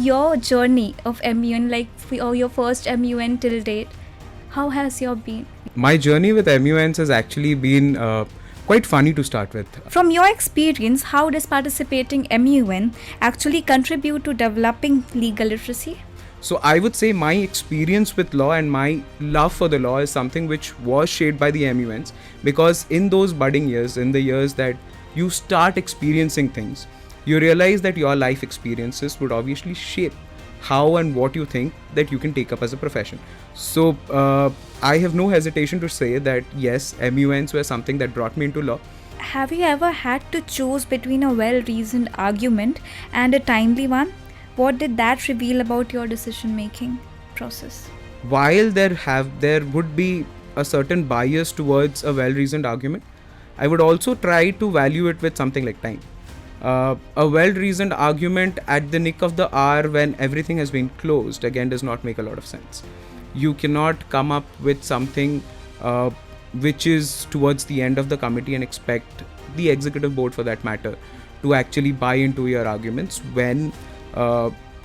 your journey of MUN, or your first MUN till date. How has your been? My journey with MUNs has actually been quite funny to start with. From your experience, how does participating MUN actually contribute to developing legal literacy? So I would say my experience with law and my love for the law is something which was shaped by the MUNs, because in those budding years, in the years that you start experiencing things, you realize that your life experiences would obviously shape how and what you think that you can take up as a profession. So I have no hesitation to say that yes, MUNs were something that brought me into law. Have you ever had to choose between a well-reasoned argument and a timely one? What did that reveal about your decision-making process? While there would be a certain bias towards a well-reasoned argument, I would also try to value it with something like time. A well-reasoned argument at the nick of the hour when everything has been closed again does not make a lot of sense. You cannot come up with something which is towards the end of the committee and expect the executive board, for that matter, to actually buy into your arguments when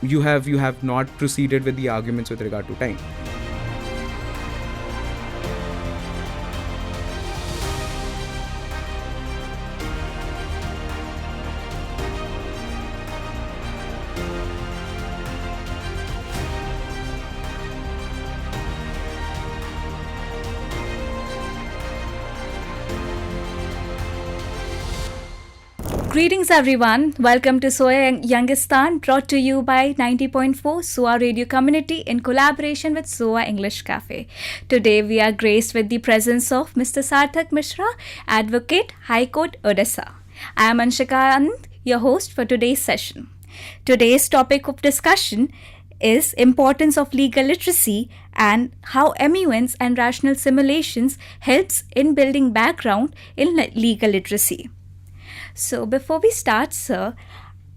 you have not proceeded with the arguments with regard to time. Greetings everyone, welcome to SOA Youngistan, brought to you by 90.4 SOA Radio community in collaboration with SOA English Café. Today we are graced with the presence of Mr. Sarthak Mishra, Advocate, High Court, Odisha. I am Anshika Anand, your host for today's session. Today's topic of discussion is importance of legal literacy and how MUNs and rational simulations helps in building background in legal literacy. So before we start, sir,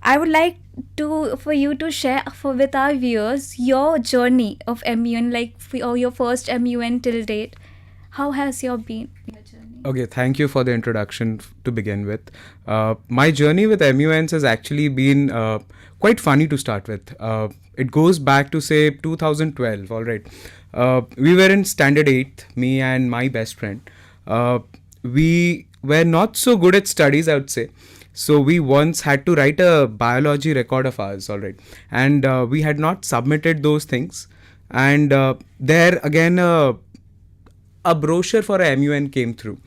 I would like for you to share with our viewers your journey of MUN, or your first MUN till date. How has your been? Okay, thank you for the introduction to begin with. My journey with MUNs has actually been quite funny to start with. It goes back to say 2012, alright. We were in standard 8th, me and my best friend. We were not so good at studies, I would say. So we once had to write a biology record of ours, alright. And we had not submitted those things. And there again a brochure for a MUN came through.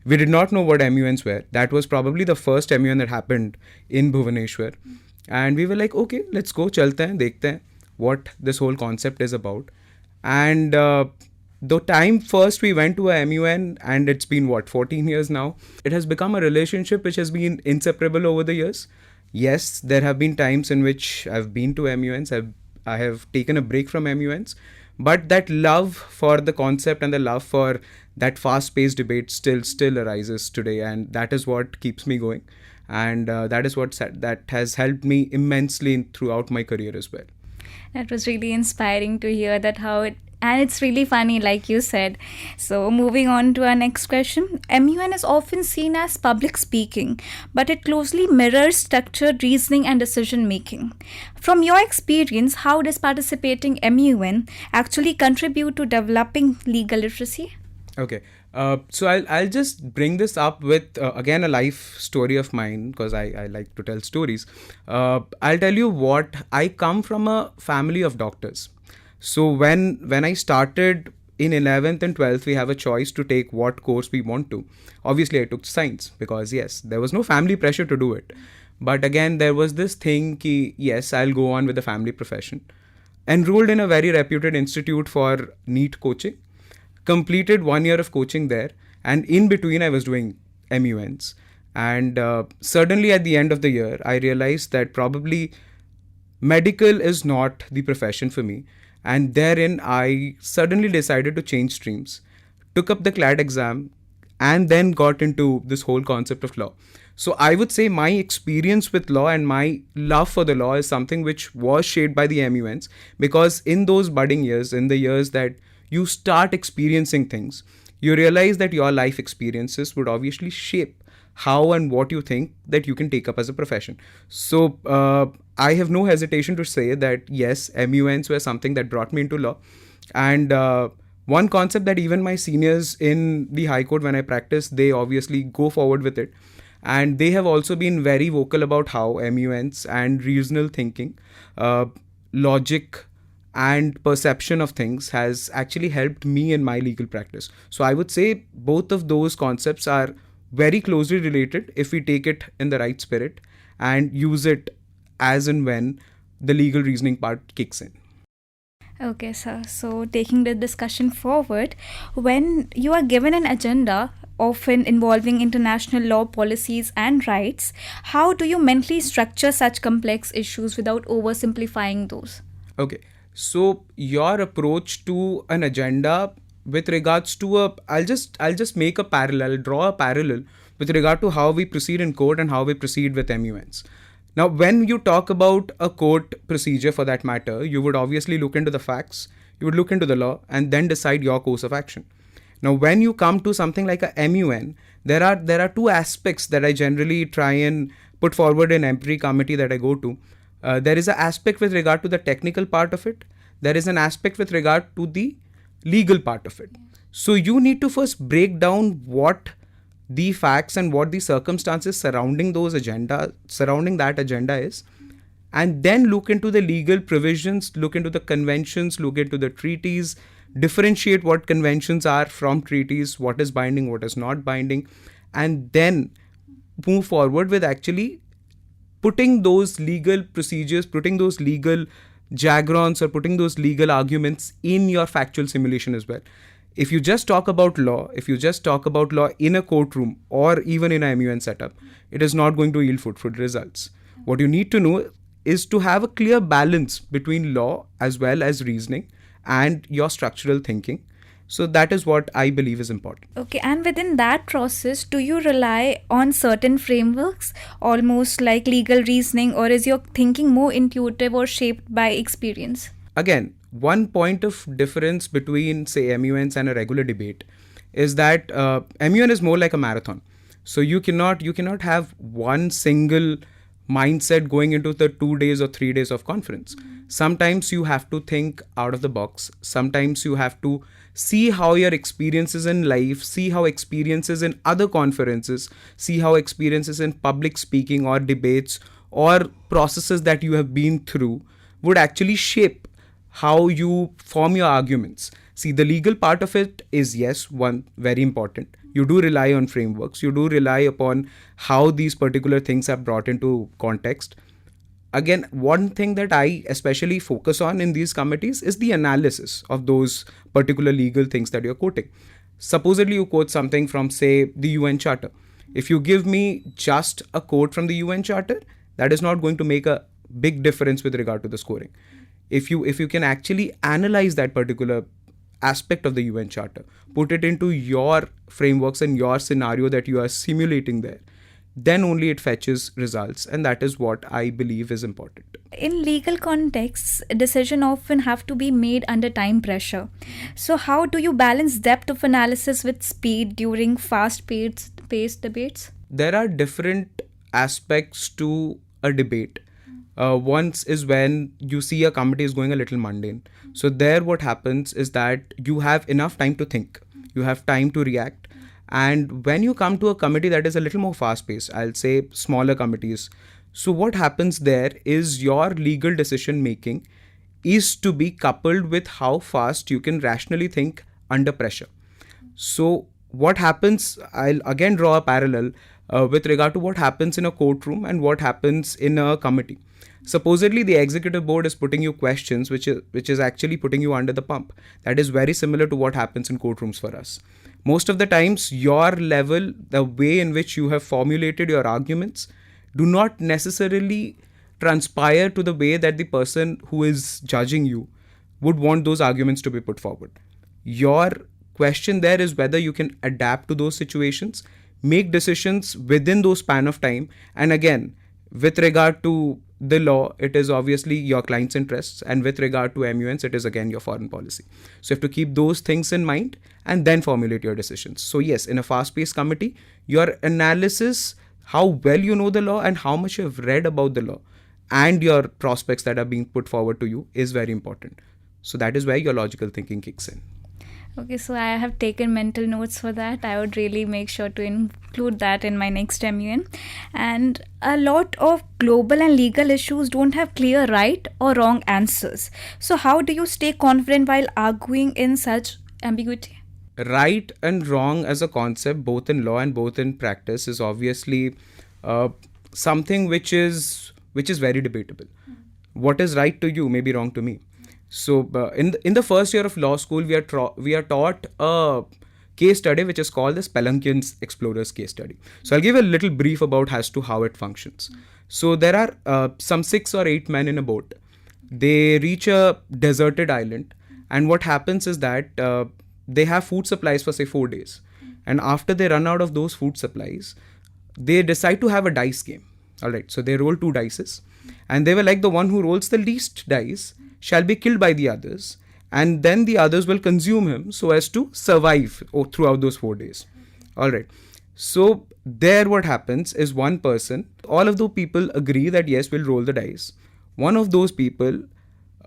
We did not know what MUNs were. That was probably the first MUN that happened in Bhubaneswar. And we were like, okay, let's go, chalte hain, dekhte hain what this whole concept is about. And the time first we went to a MUN, and it's been 14 years now, it has become a relationship which has been inseparable over the years. Yes, there have been times in which I've been to MUNs, I have taken a break from MUNs, but that love for the concept and the love for that fast-paced debate still arises today, and that is what keeps me going, and that is that has helped me immensely throughout my career as well. That was really inspiring to hear that and it's really funny, like you said. So moving on to our next question. MUN is often seen as public speaking, but it closely mirrors structured reasoning and decision making. From your experience, how does participating MUN actually contribute to developing legal literacy? Okay. So I'll just bring this up with, again, a life story of mine, because I like to tell stories. I'll tell you what, I come from a family of doctors. So when I started in 11th and 12th, we have a choice to take what course we want to. Obviously, I took science because, yes, there was no family pressure to do it. But again, there was this thing ki, yes, I'll go on with the family profession. Enrolled in a very reputed institute for NEET coaching. Completed 1 year of coaching there. And in between, I was doing MUNs. And suddenly at the end of the year, I realized that probably medical is not the profession for me. And therein, I suddenly decided to change streams, took up the CLAT exam, and then got into this whole concept of law. So I would say my experience with law and my love for the law is something which was shaped by the MUNs, because in those budding years, in the years that you start experiencing things, you realize that your life experiences would obviously shape how and what you think that you can take up as a profession. So I have no hesitation to say that yes, MUNs were something that brought me into law. And one concept that even my seniors in the High Court, when I practice, they obviously go forward with it. And they have also been very vocal about how MUNs and reasonable thinking, logic, and perception of things has actually helped me in my legal practice. So I would say both of those concepts are very closely related if we take it in the right spirit and use it as and when the legal reasoning part kicks in. Okay, sir. So, taking the discussion forward, when you are given an agenda, often involving international law, policies, and rights, how do you mentally structure such complex issues without oversimplifying those? Okay, so your approach to an agenda with regards to I'll just make a parallel, draw a parallel with regard to how we proceed in court and how we proceed with MUNs. Now, when you talk about a court procedure for that matter, you would obviously look into the facts, you would look into the law, and then decide your course of action. Now, when you come to something like a MUN, there are two aspects that I generally try and put forward in every committee that I go to. There is an aspect with regard to the technical part of it. There is an aspect with regard to the legal part of it. So you need to first break down what the facts and what the circumstances surrounding that agenda is, and then look into the legal provisions, look into the conventions, look into the treaties, differentiate what conventions are from treaties, what is binding, what is not binding, and then move forward with actually putting those legal procedures, putting those legal jargons, or putting those legal arguments in your factual simulation as well. If you just talk about law, in a courtroom or even in a MUN setup, it is not going to yield fruitful results. What you need to know is to have a clear balance between law as well as reasoning and your structural thinking. So that is what I believe is important. Okay, and within that process, do you rely on certain frameworks, almost like legal reasoning, or is your thinking more intuitive or shaped by experience? Again, one point of difference between, say, MUNs and a regular debate is that MUN is more like a marathon. So you cannot have one single mindset going into the 2 days or 3 days of conference. Sometimes you have to think out of the box. Sometimes you have to see how your experiences in life, see how experiences in other conferences, see how experiences in public speaking or debates or processes that you have been through would actually shape how you form your arguments. See, the legal part of it is, yes, one, very important. You do rely on frameworks. You do rely upon how these particular things are brought into context. Again, one thing that I especially focus on in these committees is the analysis of those particular legal things that you're quoting. Supposedly you quote something from, say, the UN Charter. If you give me just a quote from the UN Charter, that is not going to make a big difference with regard to the scoring. If you can actually analyze that particular aspect of the UN Charter, put it into your frameworks and your scenario that you are simulating there, then only it fetches results, and that is what I believe is important. In legal contexts, decisions often have to be made under time pressure. So how do you balance depth of analysis with speed during fast-paced debates? There are different aspects to a debate. Once is when you see a committee is going a little mundane. So there what happens is that you have enough time to think. You have time to react. And when you come to a committee that is a little more fast-paced, I'll say smaller committees. So what happens there is your legal decision making is to be coupled with how fast you can rationally think under pressure. So what happens, I'll again draw a parallel with regard to what happens in a courtroom and what happens in a committee. Supposedly the executive board is putting you questions which is actually putting you under the pump. That is very similar to what happens in courtrooms for us. Most of the times your level, the way in which you have formulated your arguments do not necessarily transpire to the way that the person who is judging you would want those arguments to be put forward. Your question there is whether you can adapt to those situations, make decisions within those span of time, and again, with regard to the law, it is obviously your client's interests, and with regard to MUNs, it is again your foreign policy. So you have to keep those things in mind and then formulate your decisions. So yes, in a fast-paced committee, your analysis, how well you know the law and how much you have read about the law, and your prospects that are being put forward to you is very important. So that is where your logical thinking kicks in. Okay, so I have taken mental notes for that. I would really make sure to include that in my next MUN. And a lot of global and legal issues don't have clear right or wrong answers. So how do you stay confident while arguing in such ambiguity? Right and wrong as a concept, both in law and both in practice, is obviously something which is very debatable. What is right to you may be wrong to me. So in the first year of law school, we are taught a case study which is called the Spelunkian's Explorers case study. So I'll give a little brief about as to how it functions. So there are some 6 or 8 men in a boat. They reach a deserted island, and what happens is that they have food supplies for say 4 days. And after they run out of those food supplies, they decide to have a dice game. Alright, so they roll 2 dices, and they were like, the one who rolls the least dice shall be killed by the others, and then the others will consume him so as to survive throughout those 4 days. Alright, so there what happens is one person, all of those people agree that yes, we'll roll the dice. One of those people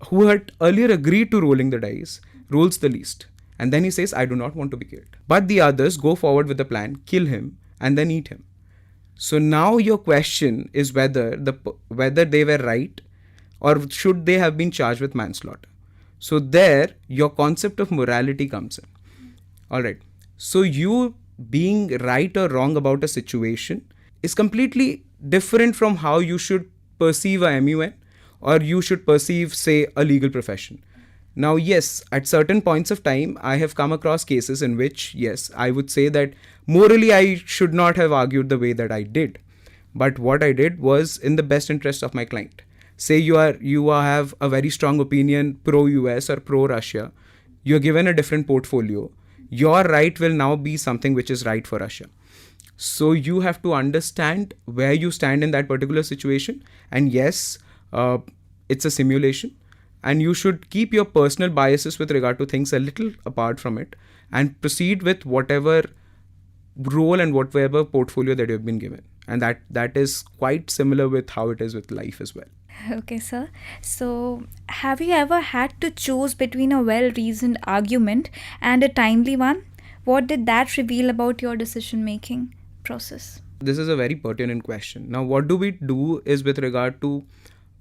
who had earlier agreed to rolling the dice rolls the least, and then he says, I do not want to be killed. But the others go forward with the plan, kill him, and then eat him. So now your question is whether they were right or should they have been charged with manslaughter. So there your concept of morality comes in. Alright, so you being right or wrong about a situation is completely different from how you should perceive a MUN or you should perceive, say, a legal profession. Now, yes, at certain points of time, I have come across cases in which, yes, I would say that morally I should not have argued the way that I did. But what I did was in the best interest of my client. Say you have a very strong opinion pro-US or pro-Russia. You're given a different portfolio. Your right will now be something which is right for Russia. So you have to understand where you stand in that particular situation. And yes, it's a simulation. And you should keep your personal biases with regard to things a little apart from it and proceed with whatever role and whatever portfolio that you've been given. And that is quite similar with how it is with life as well. Okay, sir. So, have you ever had to choose between a well-reasoned argument and a timely one? What did that reveal about your decision-making process? This is a very pertinent question. Now, what do we do is with regard to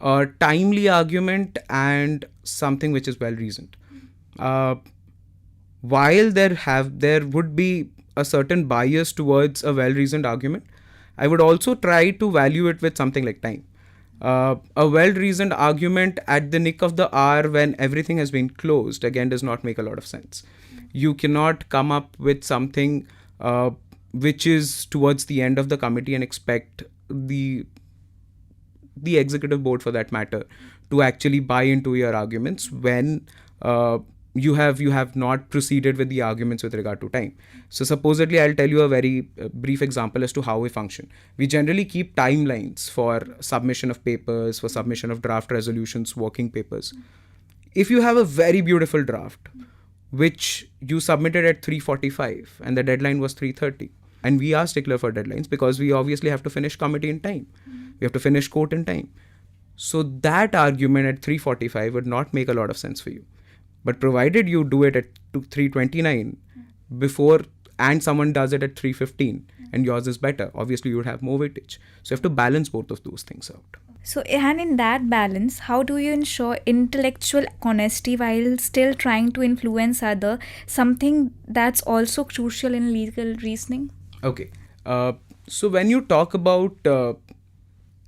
a timely argument and something which is well-reasoned. While there would be a certain bias towards a well-reasoned argument, I would also try to value it with something like time. A well-reasoned argument at the nick of the hour when everything has been closed, again, does not make a lot of sense. You cannot come up with something which is towards the end of the committee and expect the executive board, for that matter, to actually buy into your arguments when you have not proceeded with the arguments with regard to time. So supposedly, I'll tell you a very brief example as to how we function. We generally keep timelines for submission of papers, for submission of draft resolutions, working papers. If you have a very beautiful draft, which you submitted at 3:45 and the deadline was 3:30, and we are stickler for deadlines because we obviously have to finish committee in time. We have to finish court in time. So that argument at 3:45 would not make a lot of sense for you. But provided you do it at 3:29 before and someone does it at 3:15 and yours is better, obviously you would have more weightage. So you have to balance both of those things out. So, and in that balance, how do you ensure intellectual honesty while still trying to influence others, something that's also crucial in legal reasoning? Okay. So when you talk about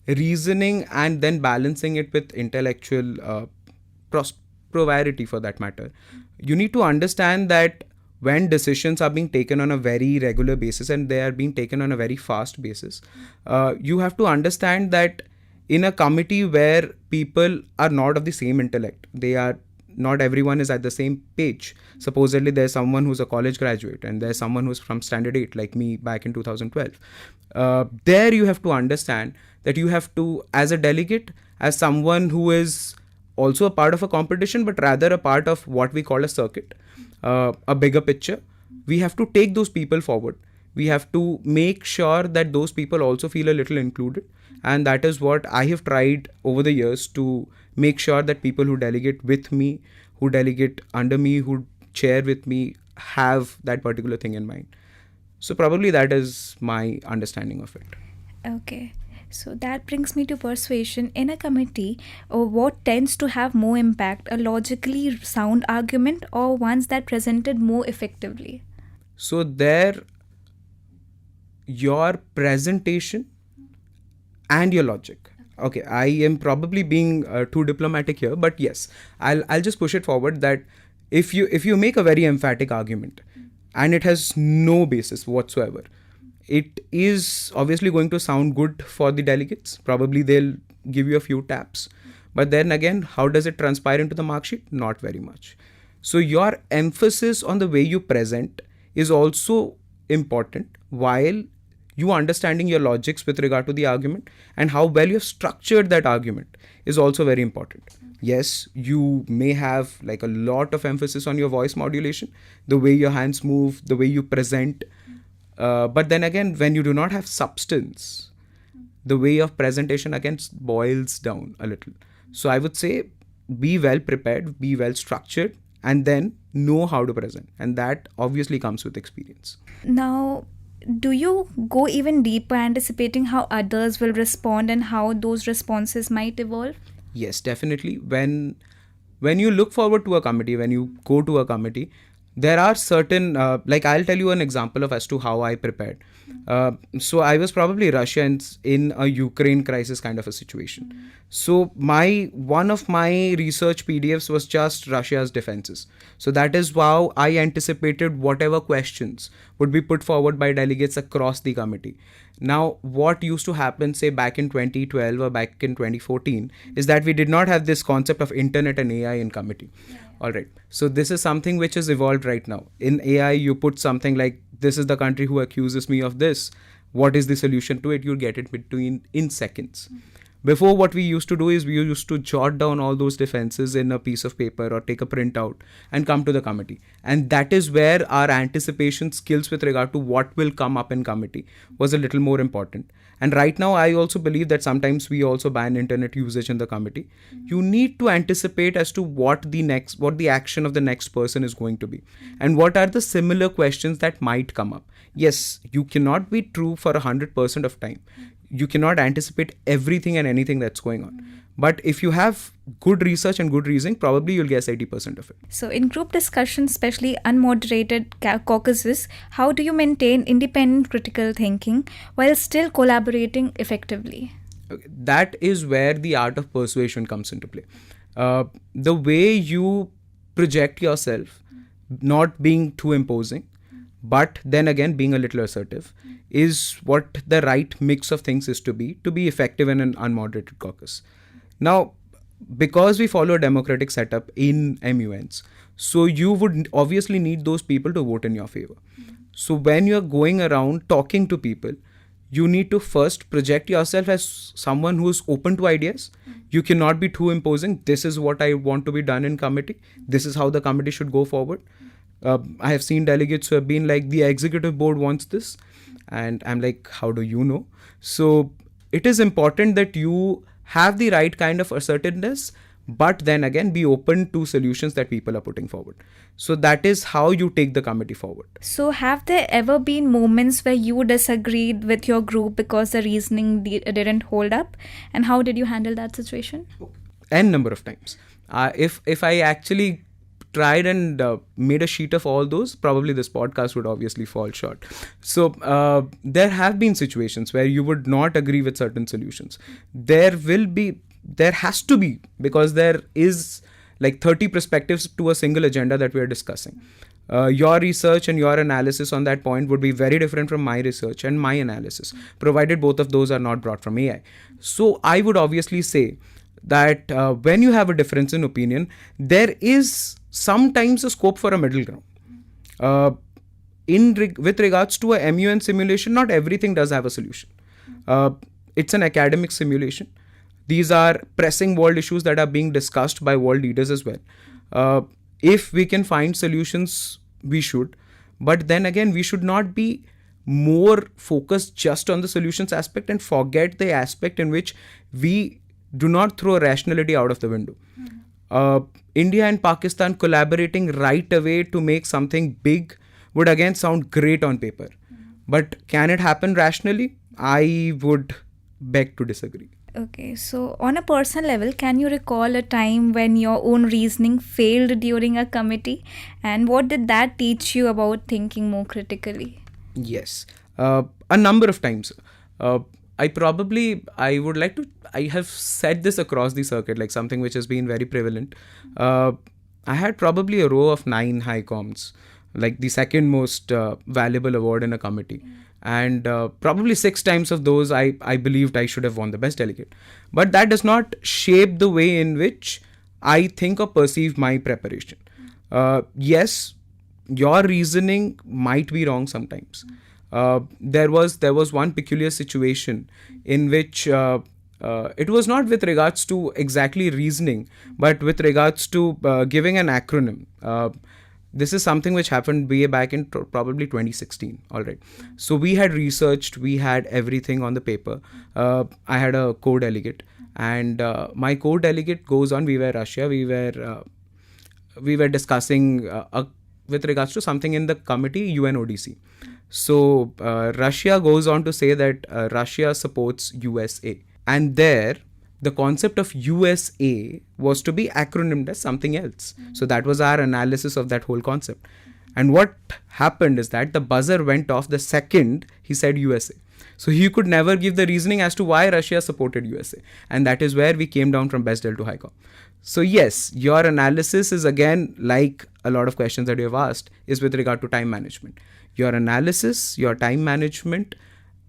reasoning and then balancing it with intellectual propriety, for that matter, you need to understand that when decisions are being taken on a very regular basis and they are being taken on a very fast basis, you have to understand that in a committee where people are not of the same intellect, not everyone is at the same page. Supposedly there's someone who's a college graduate and there's someone who's from standard 8 like me back in 2012. There you have to understand that you have to, as a delegate, as someone who is also a part of a competition but rather a part of what we call a circuit, a bigger picture, we have to take those people forward. We have to make sure that those people also feel a little included And that is what I have tried over the years to make sure that people who delegate with me, who delegate under me, who chair with me have that particular thing in mind. So probably that is my understanding of it. Okay. So that brings me to persuasion. In a committee, what tends to have more impact, a logically sound argument or ones that presented more effectively? So there, your presentation and your logic. Okay, I am probably being too diplomatic here, but yes, I'll just push it forward that if you make a very emphatic argument and it has no basis whatsoever, it is obviously going to sound good for the delegates. Probably they'll give you a few taps. But then again, how does it transpire into the mark sheet? Not very much. So your emphasis on the way you present is also important, while you understanding your logics with regard to the argument and how well you have structured that argument is also very important. Yes, you may have like a lot of emphasis on your voice modulation, the way your hands move, the way you present. But then again, when you do not have substance, the way of presentation again boils down a little. So I would say be well prepared, be well structured, and then know how to present. And that obviously comes with experience. Now, do you go even deeper, anticipating how others will respond and how those responses might evolve? Yes, definitely. When you look forward to a committee, when you go to a committee, there are certain, like I'll tell you an example of as to how I prepared. So I was probably Russia in a Ukraine crisis kind of a situation. So one of my research PDFs was just Russia's defenses. So that is how I anticipated whatever questions would be put forward by delegates across the committee. Now, what used to happen, say back in 2012 or back in 2014, is that we did not have this concept of internet and AI in committee. All right. So this is something which has evolved right now. In AI, you put something like, this is the country who accuses me of this. What is the solution to it? You get it in seconds. Before, what we used to do is we used to jot down all those defenses in a piece of paper or take a printout and come to the committee. And that is where our anticipation skills with regard to what will come up in committee was a little more important. And right now, I also believe that sometimes we also ban internet usage in the committee. You need to anticipate as to what the action of the next person is going to be, and what are the similar questions that might come up. Yes, you cannot be true for 100% of time. You cannot anticipate everything and anything that's going on. But if you have good research and good reasoning, probably you'll guess 80% of it. So in group discussions, especially unmoderated caucuses, how do you maintain independent critical thinking while still collaborating effectively? Okay, that is where the art of persuasion comes into play. The way you project yourself, not being too imposing, but then again being a little assertive, is what the right mix of things is to be effective in an unmoderated caucus. Now, because we follow a democratic setup in MUNs, so you would obviously need those people to vote in your favor. So when you're going around talking to people, you need to first project yourself as someone who is open to ideas. You cannot be too imposing. This is what I want to be done in committee. This is how the committee should go forward. I have seen delegates who have been like, the executive board wants this. And I'm like, how do you know? So it is important that you have the right kind of assertiveness, but then again, be open to solutions that people are putting forward. So that is how you take the committee forward. So have there ever been moments where you disagreed with your group because the reasoning didn't hold up? And how did you handle that situation? N number of times. If I actually tried and made a sheet of all those, probably this podcast would obviously fall short. So there have been situations where you would not agree with certain solutions. There has to be, because there is like 30 perspectives to a single agenda that we are discussing. Your research and your analysis on that point would be very different from my research and my analysis, provided both of those are not brought from AI. So I would obviously say that when you have a difference in opinion, there is sometimes a scope for a middle ground. With regards to a MUN simulation, not everything does have a solution. It's an academic simulation. These are pressing world issues that are being discussed by world leaders as well. If we can find solutions, we should. But then again, we should not be more focus just on the solutions aspect and forget the aspect in which we do not throw rationality out of the window. India and Pakistan collaborating right away to make something big would again sound great on paper. But can it happen rationally? I would beg to disagree. Okay, so on a personal level, can you recall a time when your own reasoning failed during a committee? And what did that teach you about thinking more critically? Yes, a number of times. I have said this across the circuit, like something which has been very prevalent. I had probably a row of 9 high coms, like the second most valuable award in a committee. And probably 6 times of those, I believed I should have won the best delegate. But that does not shape the way in which I think or perceive my preparation. Yes, your reasoning might be wrong sometimes. There was one peculiar situation in which it was not with regards to exactly reasoning, but with regards to giving an acronym. This is something which happened way back in probably 2016. All right. So we had researched, we had everything on the paper. I had a co-delegate, and my co-delegate goes on. We were Russia. We were discussing with regards to something in the committee UNODC. So Russia goes on to say that Russia supports USA, and there the concept of USA was to be acronymed as something else. So that was our analysis of that whole concept. And what happened is that the buzzer went off the second he said USA. So he could never give the reasoning as to why Russia supported USA. And that is where we came down from Best Del to High Com. So yes, your analysis is again, like a lot of questions that you have asked, is with regard to time management. Your analysis, your time management,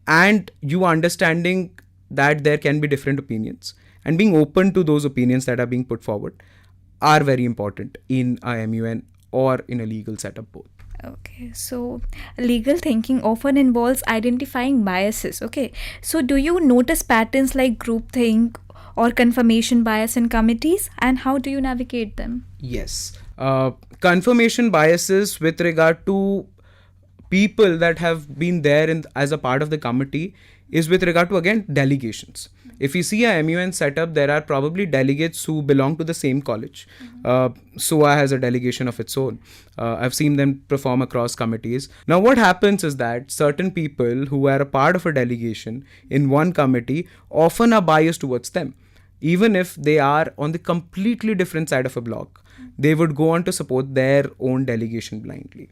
and you understanding that there can be different opinions and being open to those opinions that are being put forward are very important in a MUN or in a legal setup both. Okay, so legal thinking often involves identifying biases. Okay, so do you notice patterns like groupthink or confirmation bias in committees, and how do you navigate them? Yes, confirmation biases with regard to people that have been there as a part of the committee is with regard to, again, delegations. If you see a MUN setup, there are probably delegates who belong to the same college. SOA has a delegation of its own. I've seen them perform across committees. Now, what happens is that certain people who are a part of a delegation in one committee often are biased towards them. Even if they are on the completely different side of a block, they would go on to support their own delegation blindly.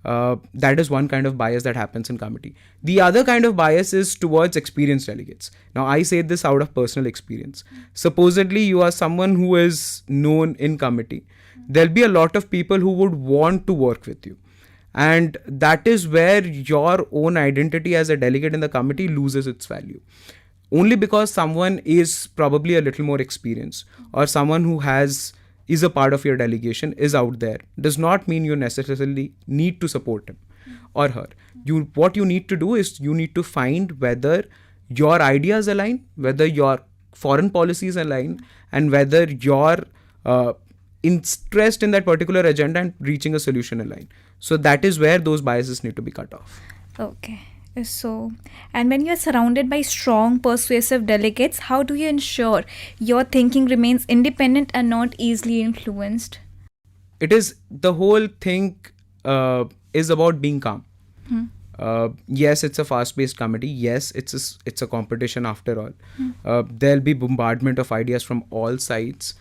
That is one kind of bias that happens in committee. The other kind of bias is towards experienced delegates. Now, I say this out of personal experience. Supposedly, you are someone who is known in committee. There'll be a lot of people who would want to work with you. And that is where your own identity as a delegate in the committee loses its value. Only because someone is probably a little more experienced or someone who is a part of your delegation is out there does not mean you necessarily need to support him or her. What you need to do is you need to find whether your ideas align, whether your foreign policies align, and whether your interest in that particular agenda and reaching a solution align. So that is where those biases need to be cut off. Okay. So, and when you're surrounded by strong, persuasive delegates, how do you ensure your thinking remains independent and not easily influenced? It is, the whole thing is about being calm. Yes, it's a fast-paced committee. Yes, it's a competition after all. There'll be bombardment of ideas from all sides.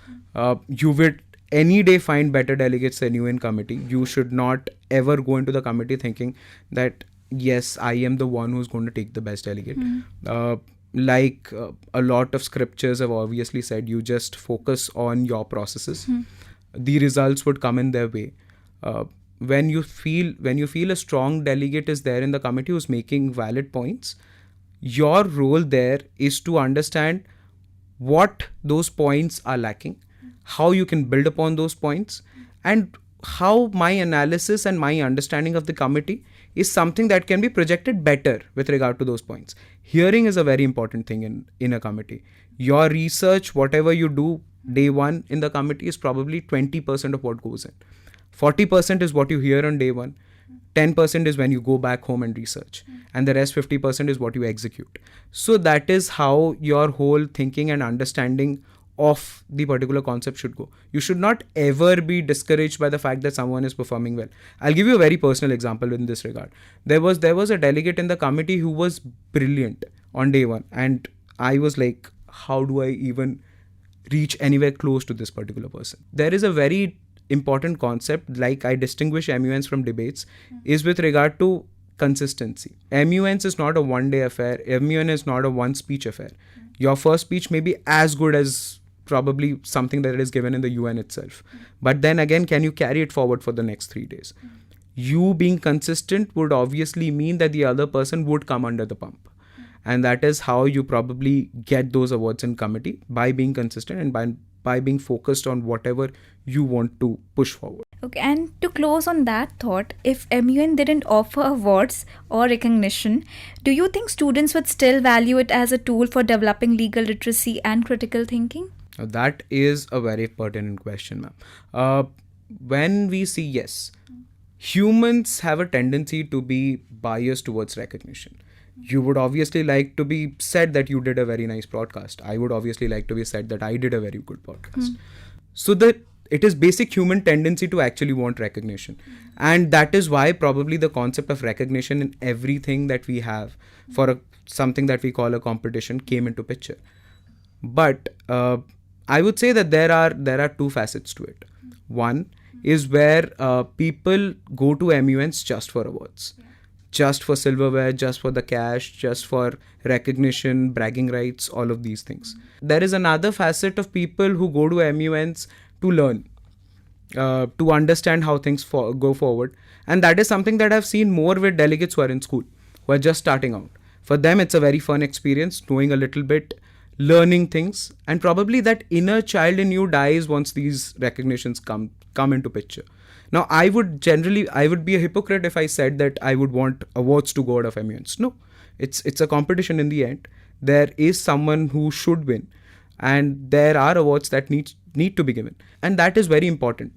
You would any day find better delegates than you in committee. You should not ever go into the committee thinking that, yes, I am the one who's going to take the best delegate. Like a lot of scriptures have obviously said, you just focus on your processes. The results would come in their way. When you feel a strong delegate is there in the committee who's making valid points, your role there is to understand what those points are lacking, how you can build upon those points, and how my analysis and my understanding of the committee is something that can be projected better with regard to those points. Hearing is a very important thing in a committee. Your research, whatever you do day one in the committee, is probably 20% of what goes in. 40% is what you hear on day one. 10% is when you go back home and research, and the rest 50% is what you execute. So that is how your whole thinking and understanding of the particular concept should go. You should not ever be discouraged by the fact that someone is performing well. I'll give you a very personal example in this regard. There was a delegate in the committee who was brilliant on day one, and I was like, how do I even reach anywhere close to this particular person? There is a very important concept, like I distinguish MUNs from debates, is with regard to consistency. MUNs is not a one-day affair. MUN is not a one-speech affair. Your first speech may be as good as probably something that is given in the UN itself. But then again, can you carry it forward for the next 3 days? You being consistent would obviously mean that the other person would come under the pump. And that is how you probably get those awards in committee, by being consistent and by being focused on whatever you want to push forward. Okay, and to close on that thought, if MUN didn't offer awards or recognition, do you think students would still value it as a tool for developing legal literacy and critical thinking? That is a very pertinent question, ma'am. When we see, yes, humans have a tendency to be biased towards recognition. You would obviously like to be said that you did a very nice podcast. I would obviously like to be said that I did a very good podcast. So that it is basic human tendency to actually want recognition. And that is why probably the concept of recognition in everything that we have for something that we call a competition came into picture. But I would say that there are two facets to it. One is where people go to MUNs just for awards. Just for silverware, just for the cash, just for recognition, bragging rights, all of these things. There is another facet of people who go to MUNs to learn, to understand how things go forward. And that is something that I've seen more with delegates who are in school, who are just starting out. For them, it's a very fun experience, knowing a little bit, learning things, and probably that inner child in you dies once these recognitions come into picture. Now, I would be a hypocrite if I said that I would want awards to go out of MUNs. No, it's a competition in the end. There is someone who should win, and there are awards that need to be given. And that is very important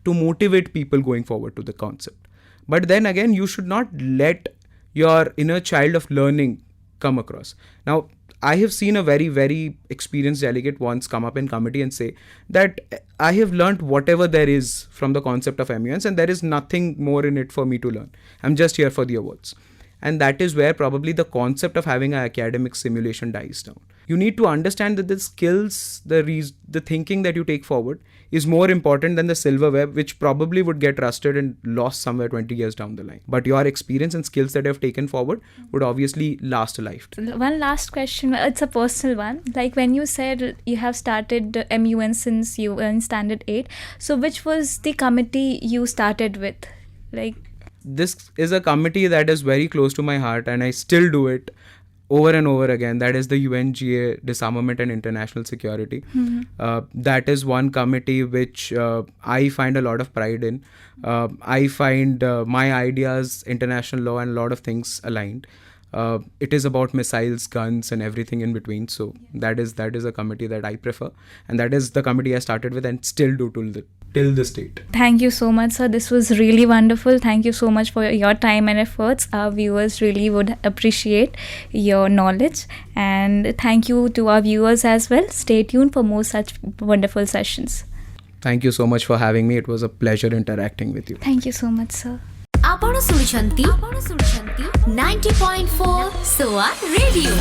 to motivate people going forward to the concept. But then again, you should not let your inner child of learning come across. Now, I have seen a very, very experienced delegate once come up in committee and say that I have learned whatever there is from the concept of MUNs, and there is nothing more in it for me to learn. I'm just here for the awards. And that is where probably the concept of having an academic simulation dies down. You need to understand that the skills, the thinking that you take forward is more important than the silverware, which probably would get rusted and lost somewhere 20 years down the line. But your experience and skills that you have taken forward would obviously last a lifetime. One last question, it's a personal one. Like when you said you have started MUN since you were in Standard 8, so which was the committee you started with? This is a committee that is very close to my heart, and I still do it over and over again. That is the UNGA Disarmament and International Security. That is one committee which I find a lot of pride in. I find my ideas, international law, and a lot of things aligned. It is about missiles, guns, and everything in between. So that is a committee that I prefer, and that is the committee I started with and still do till this date. Thank you so much, sir. This was really wonderful. Thank you so much for your time and efforts. Our viewers really would appreciate your knowledge, and thank you to our viewers as well. Stay tuned for more such wonderful sessions. Thank you so much for having me. It was a pleasure interacting with you. Thank you so much, sir. ଆପଣ ଶୁଣୁଛନ୍ତି 90.4 SOA Radio।